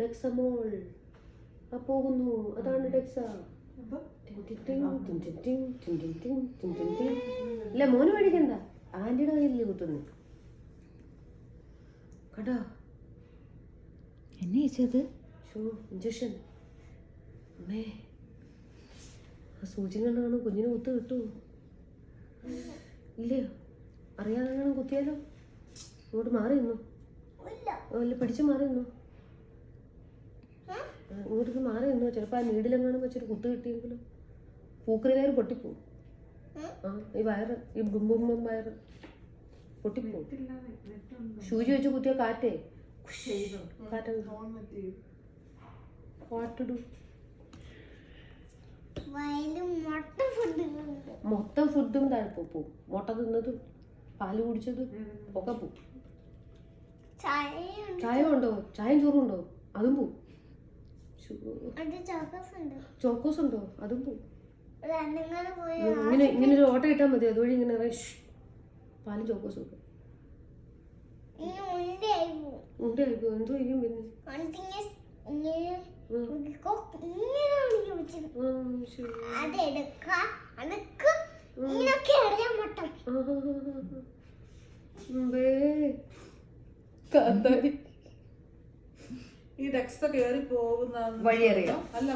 ഡെക്സമോൾ പോകുന്നു. അതാണ് ഡെക്സ. ഇല്ല മോന് മേടിക്കണ്ട, ആന്റിയുടെ കയ്യില് കുത്തുന്നു കേട്ടോ. എന്നെ ചേച്ചത് ഇഞ്ചക്ഷൻ. അമ്മേ ആ സൂചി കണ്ടാണ് കുഞ്ഞിന് കുത്ത് കിട്ടുമോ? ഇല്ലയോ? അറിയാതെ കുത്തിയാലോ? ഇങ്ങോട്ട് മാറി നിന്നു. അല്ല പിടിച്ച് മാറി നിന്നു. ഇങ്ങോട്ടേക്ക് മാറി നിന്നു. ചിലപ്പോൾ ആ നീഡിലെങ്ങാനും വെച്ചൊരു കുത്ത് കിട്ടിയെങ്കിലോ പൂക്കറി വയറ് പൊട്ടിപ്പോവും. ആ ഈ വയറ്, ഈ ബുംബും വയറ് പൊട്ടിപ്പോവും. സൂചി വെച്ച് കുത്തിയ കാറ്റേ മൊത്തം ഫുഡും താഴെ പോവും. മുട്ട തിന്നതും പാല് കുടിച്ചതും ഒക്കെ പോവും. ചായ ഉണ്ടോ? ചായയും ചോറും ഉണ്ടോ? അതും പോവും. ചോക്കോസ് ഉണ്ടോ? അതും പോവും. ഇങ്ങനെ ഒരു ഓട്ടം ഇട്ടാൽ മതി. അതുവഴി ഇങ്ങനെ പാലും ചോക്കോസും ഒക്കെ ഉണ്ടായിപ്പോ. എന്തോ ചെയ്യും പിന്നെ? ഈ ഡെക്സ കേറി പോകുന്ന വഴിയറിയാം. അല്ല